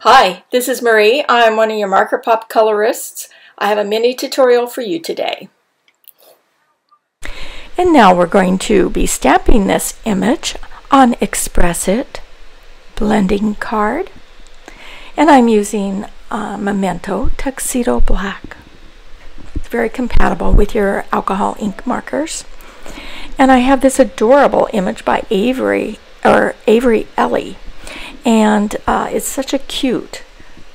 Hi, this is Marie. I'm one of your marker pop colorists. I have a mini tutorial for you today. And now we're going to be stamping this image on Express It blending card. And I'm using Memento Tuxedo Black. It's very compatible with your alcohol ink markers. And I have this adorable image by Avery, or Avery Elle. And it's such a cute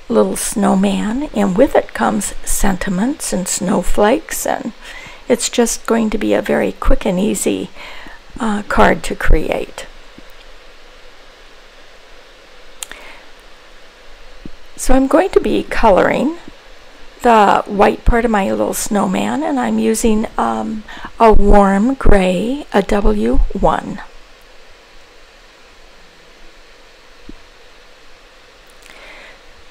little snowman, and with it comes sentiments and snowflakes, and it's just going to be a very quick and easy card to create. So I'm going to be coloring the white part of my little snowman, and I'm using a warm gray, a W1.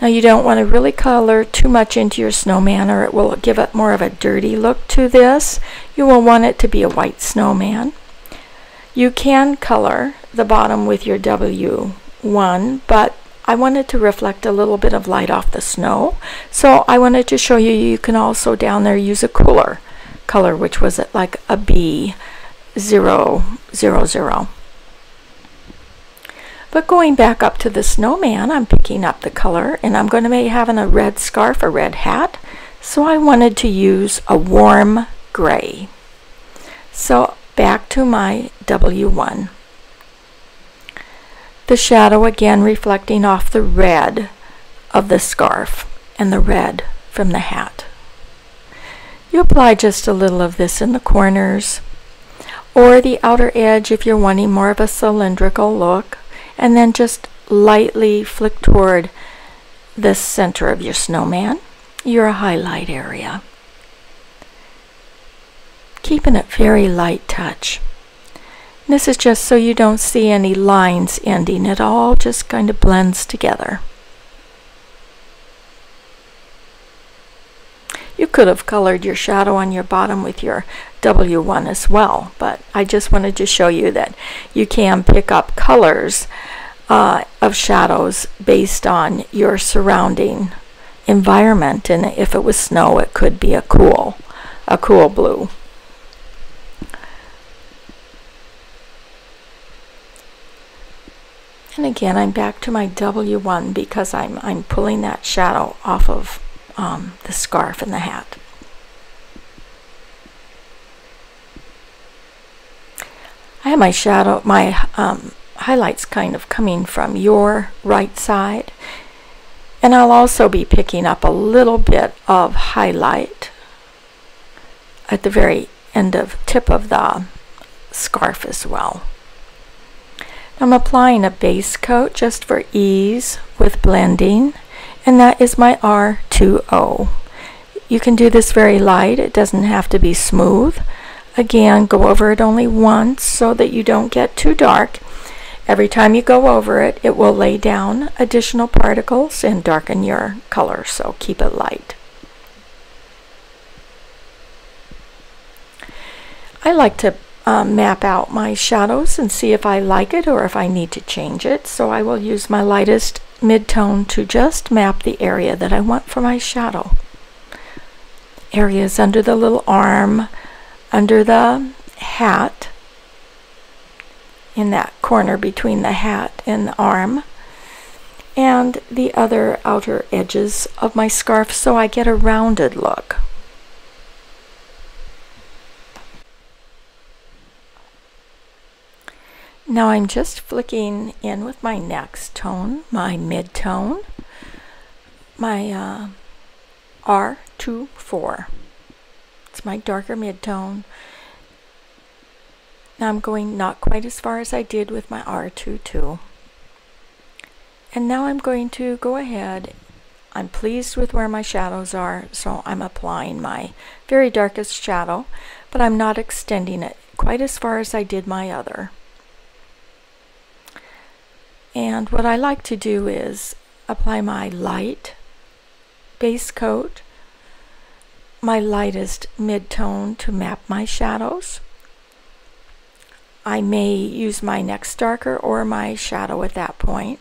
Now you don't want to really color too much into your snowman, or it will give it more of a dirty look to this. You will want it to be a white snowman. You can color the bottom with your W1, but I wanted to reflect a little bit of light off the snow, so I wanted to show you you can also down there use a cooler color, which was like a B000. But going back up to the snowman, I'm picking up the color, and I'm going to be having a red scarf, a red hat, so I wanted to use a warm gray. So back to my W1. The shadow again reflecting off the red of the scarf and the red from the hat. You apply just a little of this in the corners or the outer edge if you're wanting more of a cylindrical look, and then just lightly flick toward the center of your snowman, your highlight area. Keeping it very light touch. And this is just so you don't see any lines ending. It all just kind of blends together. You could have colored your shadow on your bottom with your W1 as well, but I just wanted to show you that you can pick up colors of shadows based on your surrounding environment, and if it was snow, it could be a cool blue. And again, I'm back to my W1 because I'm pulling that shadow off of the scarf and the hat. I have my shadow, my highlights kind of coming from your right side, and I'll also be picking up a little bit of highlight at the very end of tip of the scarf as well. I'm applying a base coat just for ease with blending, and that is my R2O. You can do this very light, it doesn't have to be smooth. Again, go over it only once so that you don't get too dark. Every time you go over it, it will lay down additional particles and darken your color, so keep it light. I like to map out my shadows and see if I like it or if I need to change it, so I will use my lightest mid-tone to just map the area that I want for my shadow. Areas under the little arm, under the hat, in that corner between the hat and the arm, and the other outer edges of my scarf, so I get a rounded look. Now I'm just flicking in with my next tone, my mid-tone, my R24. It's my darker mid-tone. Now I'm going not quite as far as I did with my R22. And now I'm going to go ahead. I'm pleased with where my shadows are, so I'm applying my very darkest shadow, but I'm not extending it quite as far as I did my other. And what I like to do is apply my light base coat, my lightest mid-tone to map my shadows. I may use my next darker or my shadow at that point.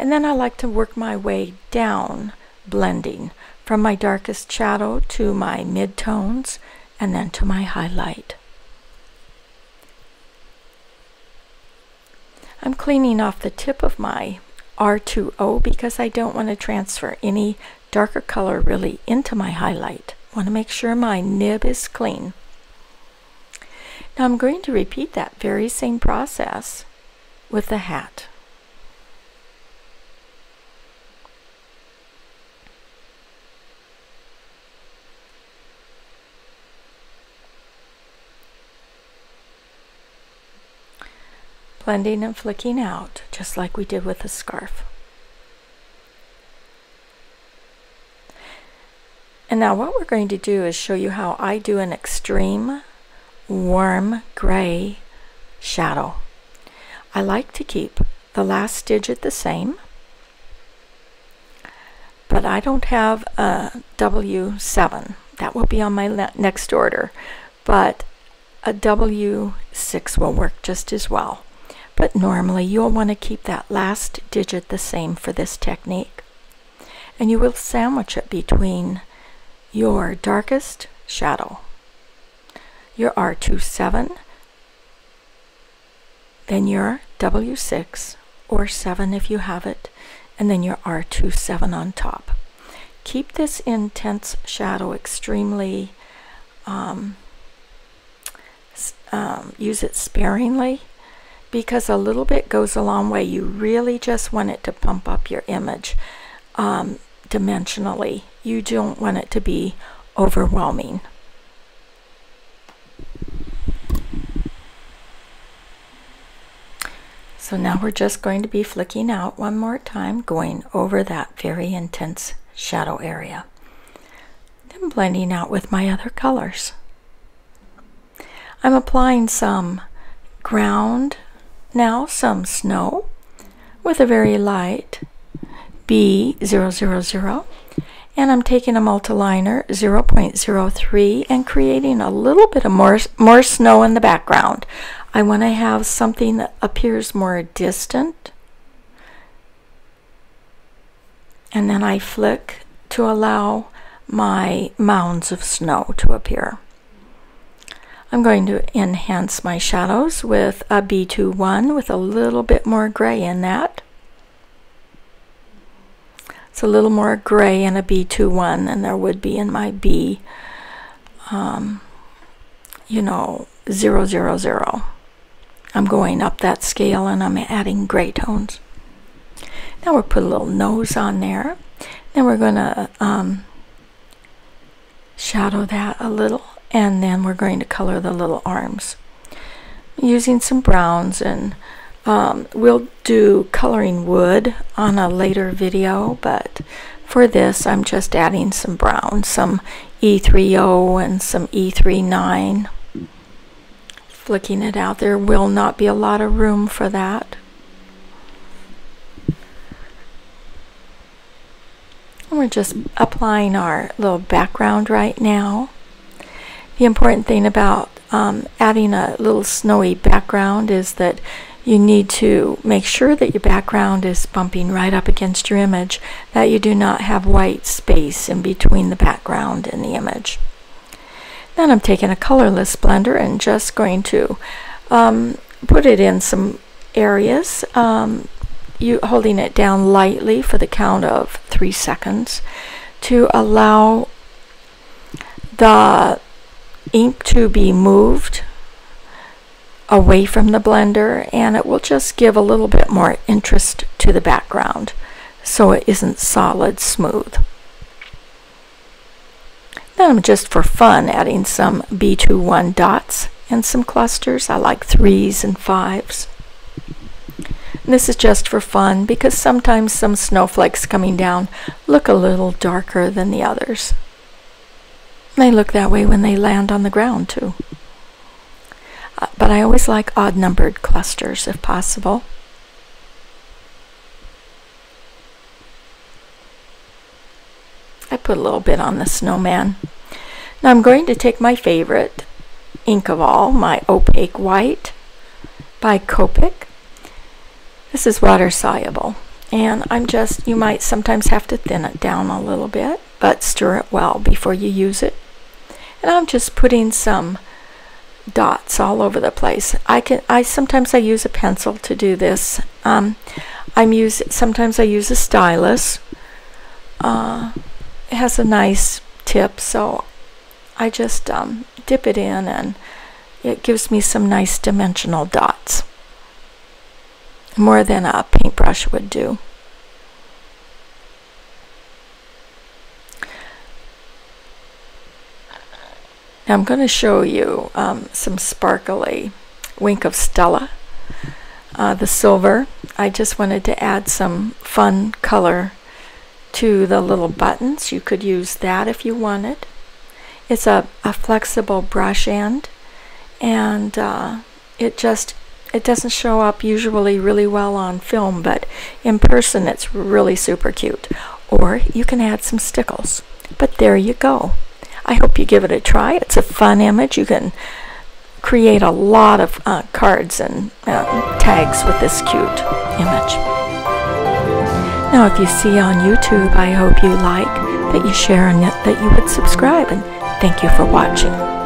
And then I like to work my way down, blending from my darkest shadow to my midtones and then to my highlight. I'm cleaning off the tip of my R2O because I don't want to transfer any darker color really into my highlight. I want to make sure my nib is clean. Now I'm going to repeat that very same process with the hat. Blending and flicking out, just like we did with the scarf. And now what we're going to do is show you how I do an extreme warm gray shadow. I like to keep the last digit the same, but I don't have a W7. That will be on my next order, but a W6 will work just as well. But normally you'll want to keep that last digit the same for this technique. And you will sandwich it between your darkest shadow, your R27, then your W6 or 7 if you have it, and then your R27 on top. Keep this intense shadow extremely, use it sparingly, because a little bit goes a long way. You really just want it to pump up your image dimensionally. You don't want it to be overwhelming. So now we're just going to be flicking out one more time, going over that very intense shadow area. Then blending out with my other colors. I'm applying some ground, now some snow, with a very light B000, and I'm taking a multiliner 0.03 and creating a little bit of more snow in the background. I want to have something that appears more distant, and then I flick to allow my mounds of snow to appear. I'm going to enhance my shadows with a B21 with a little bit more gray in that. It's a little more gray in a B21 than there would be in my B, 000. I'm going up that scale and I'm adding gray tones. Now we'll put a little nose on there. Then we're going to shadow that a little, and then we're going to color the little arms using some browns, and we'll do coloring wood on a later video, but for this I'm just adding some brown, some E30 and some E39, flicking it out. There will not be a lot of room for that. And we're just applying our little background right now. The important thing about adding a little snowy background is that you need to make sure that your background is bumping right up against your image, that you do not have white space in between the background and the image. Then I'm taking a colorless blender and just going to put it in some areas, holding it down lightly for the count of 3 seconds to allow the ink to be moved away from the blender, and it will just give a little bit more interest to the background so it isn't solid smooth. Then I'm just for fun adding some B21 dots and some clusters. I like 3s and 5s. And this is just for fun because sometimes some snowflakes coming down look a little darker than the others. They look that way when they land on the ground too. But I always like odd-numbered clusters if possible. I put a little bit on the snowman. Now I'm going to take my favorite ink of all, my opaque white by Copic. This is water soluble, And you might sometimes have to thin it down a little bit, but stir it well before you use it. And I'm just putting some dots all over the place. Sometimes I use a pencil to do this. Sometimes I use a stylus. It has a nice tip, so I just dip it in, and it gives me some nice dimensional dots, more than a paintbrush would do. Now I'm going to show you some sparkly Wink of Stella. The silver, I just wanted to add some fun color to the little buttons. You could use that if you wanted. It's a flexible brush end, and it doesn't show up usually really well on film, but in person it's really super cute. Or you can add some stickles. But there you go. I hope you give it a try. It's a fun image. You can create a lot of cards and tags with this cute image. Now, if you see on YouTube, I hope you like, that you share, and that you would subscribe. And thank you for watching.